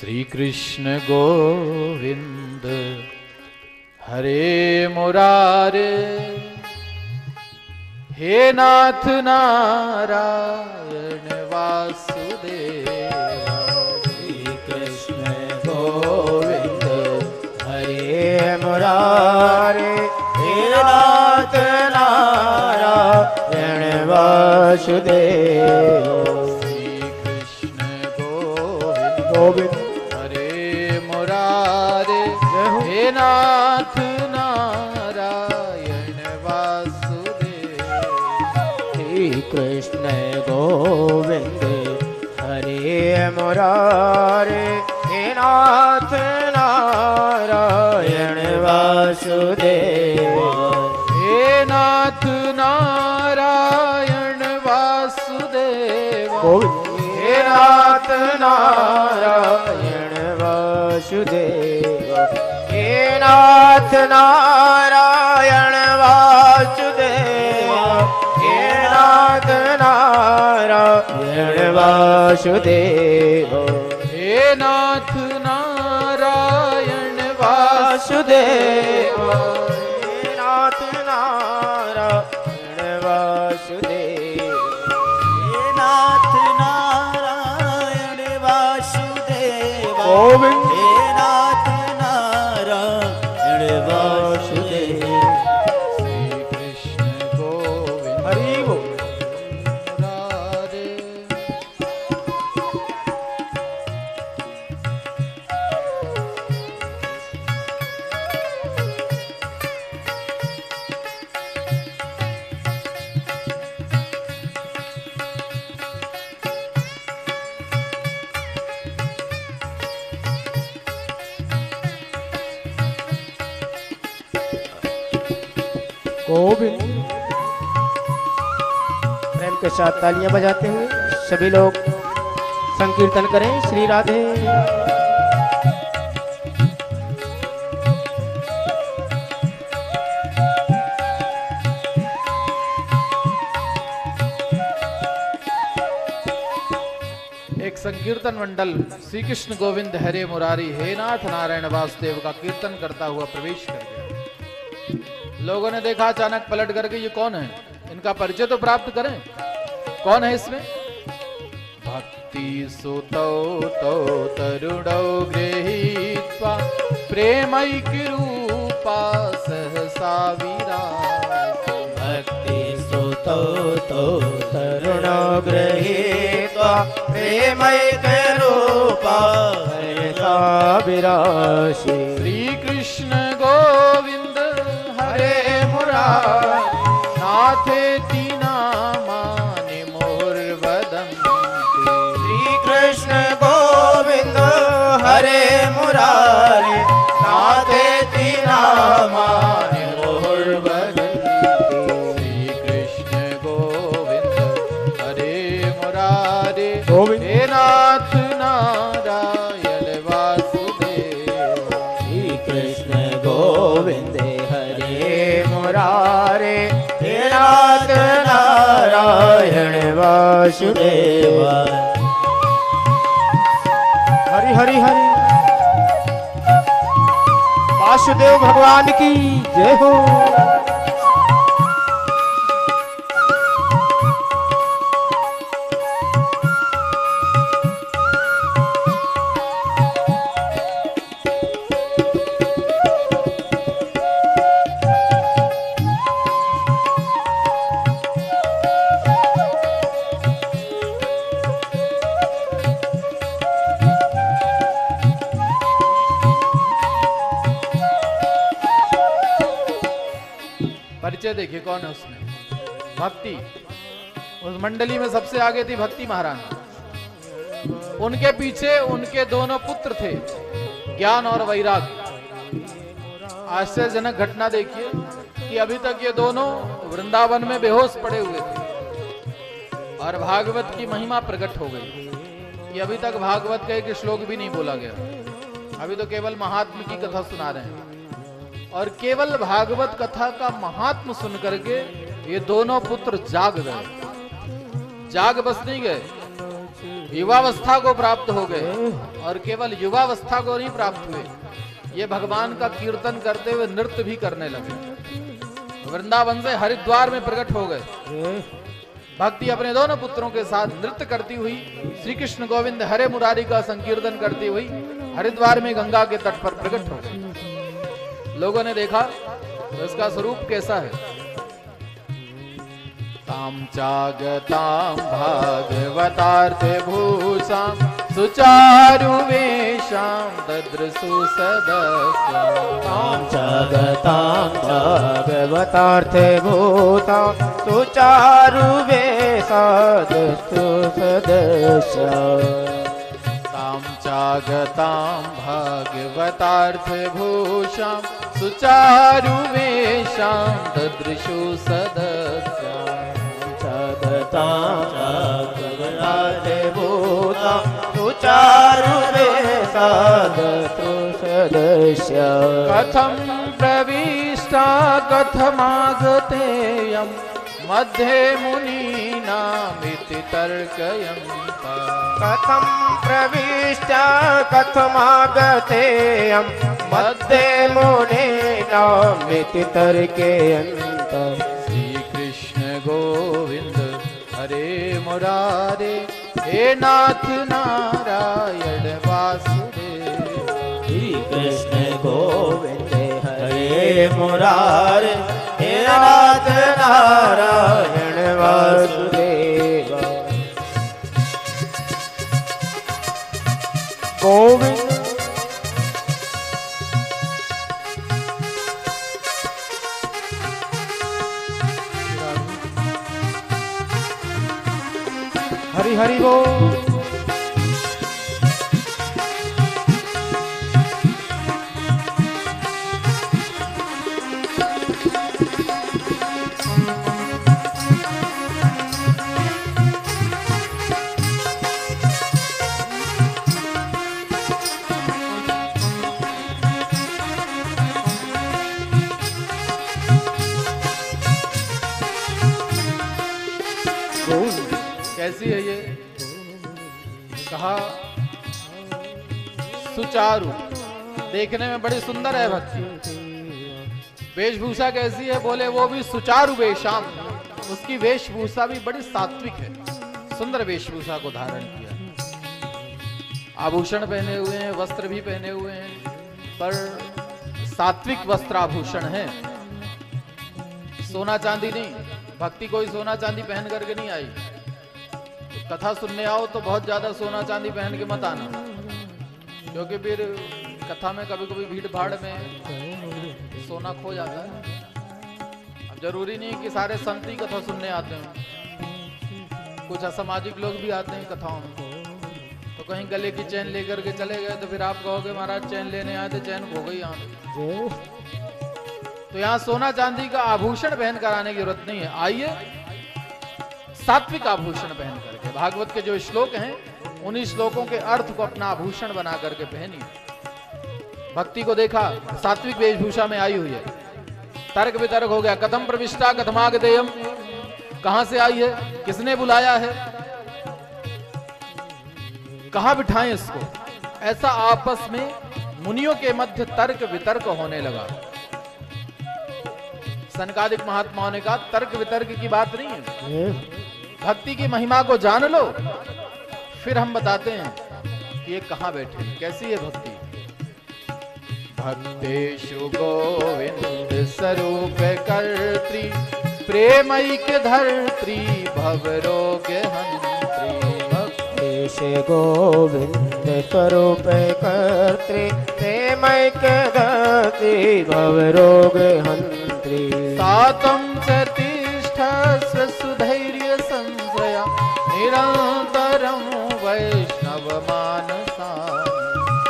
श्री कृष्ण गोविंद हरे मुरारे, हे नाथ नारायण वासुदेव। श्री कृष्ण गोविंद हरे मुरारे, हे नाथ नारायण वासुदेव। श्री कृष्ण गोविंद गोविंद हरे मुरारे, हे नाथ नारायण वासुदेव। श्री कृष्ण गोविंद हरे मुरारे, हे नाथ नारायण वासुदेव। हे नाथ नारायण वासुदेव। हे नाथ नारायण वासुदेव। हे नाथ नारायण वासुदेव। हे नाथ नारायण वासुदेव। हे नाथ नारायण वासुदेव। हे नाथ नारायण वासुदेव। हे नाथ नारायण वासुदेव। गोविंद हे नाथ नारायण वासुदेव। श्री कृष्ण गोविंद हरि बोल। मुरारे। गोविंद। प्रेम के साथ तालियां बजाते हुए सभी लोग संकीर्तन करें श्री राधे। एक संकीर्तन मंडल श्री कृष्ण गोविंद हरे मुरारी, हे नाथ नारायण वासुदेव का कीर्तन करता हुआ प्रवेश कर गया। लोगों ने देखा, अचानक पलट करके ये कौन है, इनका परिचय तो प्राप्त करें। कौन है इसमें? भक्ति सुतो तो तरुणौ गृहीत्वा प्रेमैक्य रूपा सहसा विराज। भक्ति सुतो तो तरुण गृहीत्वा प्रेमैक रूपा हरसा विराशि। श्री कृष्ण गोविंद हरे मुरारी, नाथेति नामानि मुहुर्वदन्ति। श्री कृष्ण गोविंद हरे मुरारी, नाथेति नामानि मुहुर्वदन्ति। श्री कृष्ण गोविंद हरे मुरारे, गोविंद। हे नाथ नारायण वासुदेव। श्री कृष्ण गोविंद हरे मुरारे, हे नाथ नारायण वासुदेव। हरि हरि हरि। वासुदेव भगवान की जय हो। परिचय देखिए कौन है उसमें। भक्ति, उस मंडली में सबसे आगे थी भक्ति महारानी। उनके पीछे उनके दोनों पुत्र थे, ज्ञान और वैराग्य। आश्चर्यजनक घटना देखिए कि अभी तक ये दोनों वृंदावन में बेहोश पड़े हुए थे और भागवत की महिमा प्रकट हो गई। कि अभी तक भागवत का एक श्लोक भी नहीं बोला गया, अभी तो केवल महात्मा की कथा सुना रहे हैं। और केवल भागवत कथा का महात्म सुन करके ये दोनों पुत्र जाग गए। जाग बस नहीं गए, युवावस्था को प्राप्त हो गए और केवल युवावस्था को नहीं प्राप्त हुए, ये भगवान का कीर्तन करते हुए नृत्य भी करने लगे। वृंदावन से हरिद्वार में प्रकट हो गए। भक्ति अपने दोनों पुत्रों के साथ नृत्य करती हुई श्री कृष्ण गोविंद हरे मुरारी का संकीर्तन करती हुई हरिद्वार में गंगा के तट पर प्रकट हो गई। लोगों ने देखा तो इसका स्वरूप कैसा है। ताम चागताम भागवतार्थ भूषाम सुचारु वेशाम ददृशु सदस्याम। ताम चागताम भागवतार्थ भूषाम सुचारु वेशाम सदस्याम। ताम चागताम भागवतार्थ भूषाम सुचारु वेशाम ददृशु सदस्याम। कथम प्रविष्टा कथमागतेयं मध्ये मुनीनामिति तर्कयन्ता। कथम प्रविष्टा कथमागतेयं मध्ये मुनीनामिति तर्कयन्ता। श्री कृष्ण गोविंद हरे मुरारे हे नाथ नारायण वासुदेव। श्री कृष्ण गोविंद हरे मुरारे हे नाथ नारायण वासुदेव। गोविंद हरि हरि बोल। कैसी है ये? कहा सुचारु, देखने में बड़ी सुंदर है भक्ति। वेशभूषा कैसी है? बोले वो भी सुचारु वेशाम, उसकी वेशभूषा भी बड़ी सात्विक है, सुंदर वेशभूषा को धारण किया। आभूषण पहने हुए हैं, वस्त्र भी पहने हुए हैं, पर सात्विक वस्त्राभूषण है, सोना चांदी नहीं। भक्ति कोई सोना चांदी पहन करके नहीं आई। तो कथा सुनने आओ तो बहुत ज्यादा सोना चांदी पहन के मत आना, क्योंकि फिर कथा में कभी कभी भीड़ भाड़ में सोना खो जाता है। अब जरूरी नहीं कि सारे संत ही कथा सुनने आते हैं, कुछ असामाजिक लोग भी आते हैं कथाओं में। तो कहीं गले की चैन लेकर के चले गए तो फिर आप कहोगे महाराज चैन लेने आए थे, चैन खो गई यहाँ। तो यहाँ सोना चांदी का आभूषण पहन कर आने की जरूरत नहीं है। आइए सात्विक आभूषण पहन करके, भागवत के जो श्लोक हैं उन्हीं श्लोकों के अर्थ को अपना आभूषण बना करके पहनिए। भक्ति को देखा सात्विक वेशभूषा में आई हुई है। तर्क वितर्क हो गया। कथम प्रविष्टा कथमागतेयम, कहां से आई है, किसने बुलाया है, कहां बिठाएं इसको। ऐसा आपस में मुनियों के मध्य तर्क वितर्क होने लगा। सनकादिक महात्माओं ने कहा तर्क वितर्क की बात नहीं है, भक्ति की महिमा को जान लो, फिर हम बताते हैं कि ये कहां बैठे, कैसी है भक्ति। भक्तेषु गोविंद स्वरूप कर्त्री, प्रेमैक धर्त्री भवरोग हंत्री। भक्तेषु गोविंद स्वरूप कर्त्री, प्रेमैक धर्त्री भवरोग हंत्री। सातं च तिष्ठस्व सुधैर्य संश्रया, निरन्तरं वैष्णव मानसानि।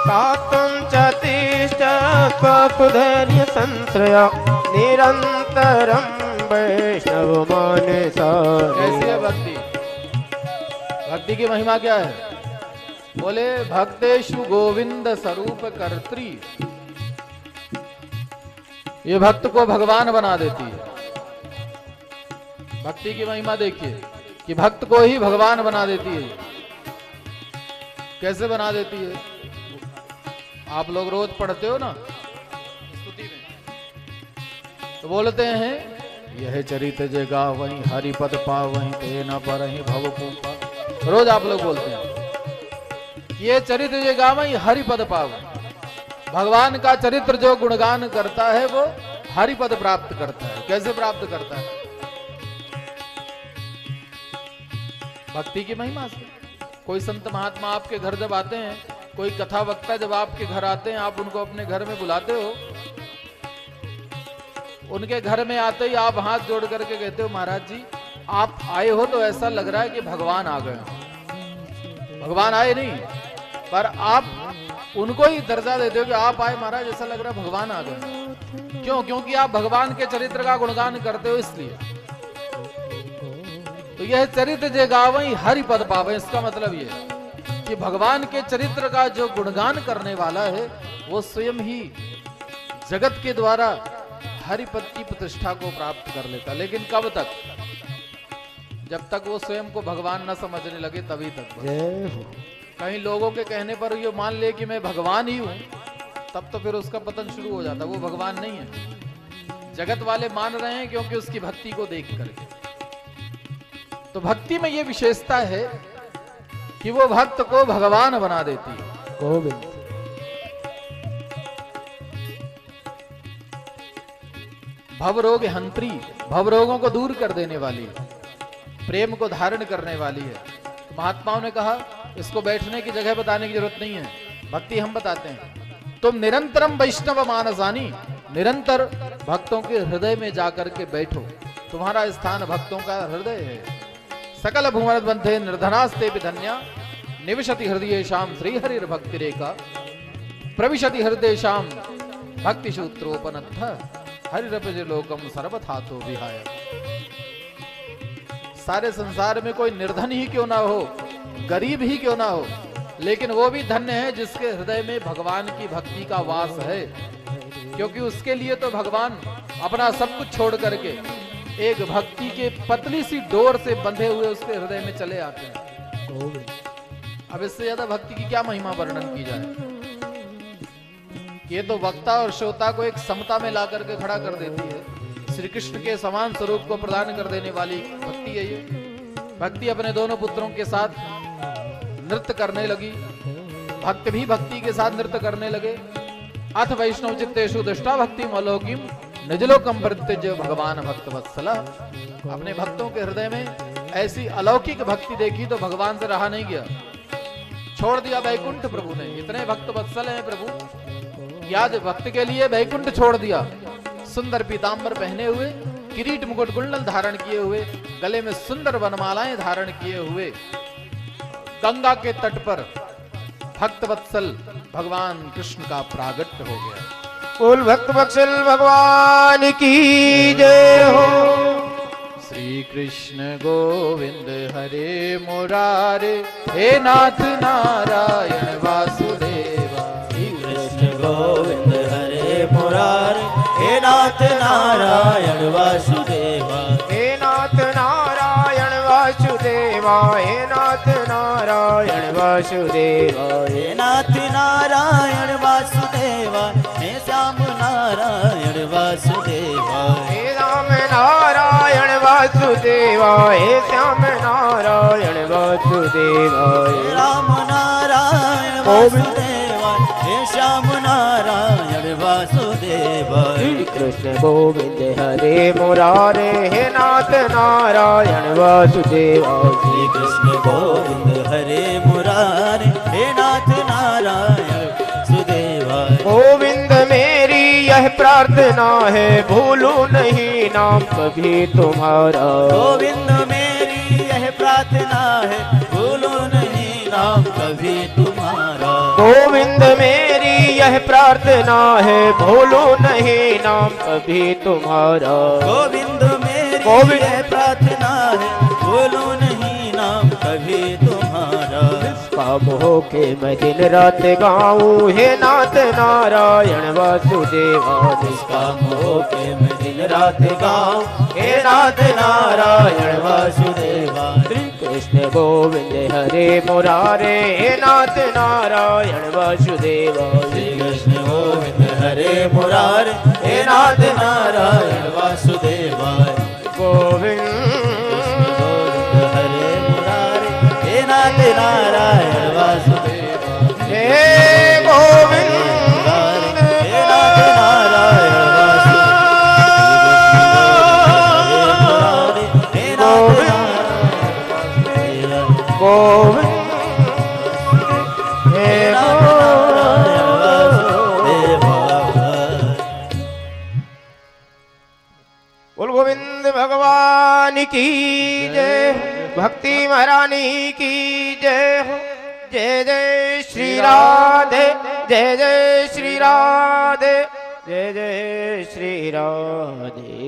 सातं च तिष्ठस्व सुधैर्य संश्रया, निरन्तरं वैष्णव मानसानि। कैसी है भक्ति? भक्ति की महिमा क्या है? बोले भक्तेषु गोविंद स्वरूप कर्त्री, ये भक्त को भगवान बना देती है। भक्ति की महिमा देखिए कि भक्त को ही भगवान बना देती है। कैसे बना देती है? आप लोग रोज पढ़ते हो ना स्तुति में, तो बोलते हैं यह चरित जे गावहीं हरिपद पावहीं ते न परहीं भव पूपा। रोज आप लोग बोलते हैं ये चरित जे गावहीं हरिपद पावहीं। भगवान का चरित्र जो गुणगान करता है वो हरिपद प्राप्त करता है। कैसे प्राप्त करता है? भक्ति की महिमा से। कोई संत महात्मा आपके घर जब आते हैं, कोई कथा वक्ता जब आपके घर आते हैं, आप उनको अपने घर में बुलाते हो, उनके घर में आते ही आप हाथ जोड़ करके कहते हो महाराज जी आप आए हो तो ऐसा लग रहा है कि भगवान आ गए। भगवान आए नहीं, पर आप उनको ही दर्जा देते हो कि आप आए महाराज, ऐसा लग रहा है भगवान आ गए। क्यों? क्योंकि आप भगवान के चरित्र का गुणगान करते हो, इसलिए। तो यह चरित्र जे गावहीं हरिपद पावहीं, इसका मतलब यह कि भगवान के चरित्र का जो गुणगान करने वाला है वो स्वयं ही जगत के द्वारा हरिपद की प्रतिष्ठा को प्राप्त कर लेता। लेकिन कब तक? जब तक वो स्वयं को भगवान न समझने लगे तभी तक। कहीं लोगों के कहने पर ये मान ले कि मैं भगवान ही हूं, तब तो फिर उसका पतन शुरू हो जाता। वो भगवान नहीं है, जगत वाले मान रहे हैं क्योंकि उसकी भक्ति को देख करके। तो भक्ति में ये विशेषता है कि वो भक्त को भगवान बना देती है। गोविंद भवरोग हंत्री, भवरोगों को दूर कर देने वाली है, प्रेम को धारण करने वाली है। महात्माओं ने कहा इसको बैठने की जगह बताने की जरूरत नहीं है, भक्ति हम बताते हैं। तुम निरंतरम वैष्णव मानसानी, निरंतर भक्तों के हृदय में जाकर के बैठो। तुम्हारा स्थान भक्तों का हृदय है। सकल भुवन बंधे निर्धनास्ते धन्या, निविशति हृदय शाम श्री हरिर भक्ति रेखा, प्रविशति हृदय शाम भक्ति सूत्रोपनथ, हरिरपज लोकम सर्वथातो विहाय। सारे संसार में कोई निर्धन ही क्यों ना हो, गरीब ही क्यों ना हो, लेकिन वो भी धन्य है जिसके हृदय में भगवान की भक्ति का वास है। क्योंकि उसके लिए तो भगवान अपना सब कुछ छोड़ करके एक भक्ति के पतली सी डोर से बंधे हुए उसके हृदय में चले आते हैं। अब इससे ज्यादा भक्ति की क्या महिमा वर्णन की जाए। ये तो वक्ता और श्रोता को एक समता में ला करके खड़ा कर देती है। श्री कृष्ण के समान स्वरूप को प्रदान कर देने वाली भक्ति है ये। भक्ति अपने दोनों पुत्रों के साथ नृत्य करने लगी, भक्त भी भक्ति के साथ नृत्य करने लगे। अथ वैष्णव चित्तेषु दृष्टा भक्ति मलोकिम निजलोकम प्रत्यज भगवान भक्त वत्सला। अपने भक्तों के हृदय में ऐसी अलौकिक भक्ति देखी तो भगवान से रहा नहीं गया, छोड़ दिया वैकुंठ प्रभु ने। इतने भक्त वत्सल हैं प्रभु, याद भक्त के लिए वैकुंठ छोड़ दिया। सुंदर पीतांबर पहने हुए, किरीट मुकुट कुंडल धारण किए हुए, गले में सुंदर वनमालाएं धारण किए हुए, गंगा के तट पर भक्त वत्सल भगवान कृष्ण का प्रागट्य हो गया। बोल भक्त वत्सल भगवान की जय हो। श्री कृष्ण गोविंद हरे मुरारे, हे नाथ नारायण वासुदेवा। श्री कृष्ण गोविंद हरे मुरारे, हे नाथ नारायण वासुदेवा। हे नाथ नारायण वासुदेवा, हे नाथ नारायण वासुदेवा, हे नाथ नारायण वासुदेवा, हे श्याम नारायण वासुदेवा। हे राम नारायण वासुदेवा, हे श्याम नारायण वासुदेवा, हे राम नारायण वासुदेवा, हे श्याम नारायण वासुदेवा। श्री कृष्ण गोविंद हरे मुरारे, हे नाथ नारायण वासुदेवा। श्री कृष्ण गोविंद हरे मुरारे, हे नाथ नारायण वासुदेवा। गोविंद मेरी यह प्रार्थना है, भूलूं नहीं नाम कभी तुम्हारा। गोविंद मेरी यह प्रार्थना है, भूलो नहीं नाम कभी तुम्हारा। गोविंद मेरी यह प्रार्थना है, भूलूं नहीं नाम कभी तुम्हारा। गोविंद मेरी यह प्रार्थना है, भूलो नहीं नाम कभी तुम्हारा। काम हो के मैं दिन रात गाऊं, हे नाथ नारायण वासुदेवा। काम हो के मैं दिन रात गाऊं, हे नाथ नारायण वासुदेवा। कृष्ण गोविंद हरे मुरारे हे नाथ नारायण वासुदेव श्री कृष्ण गोविंद हरे मुरारे हे नाथ नारायण वासुदेवाय गोविंद हरे मुरारे हे नाथ नारायण वासुदेवाय हे गोविंद हे नाथ नारायण गोविंद हे बोल गोविंद भगवान की जय भक्ति महारानी की जय हो जय जय श्री राधे जय जय श्री राधे जय जय श्री राधे।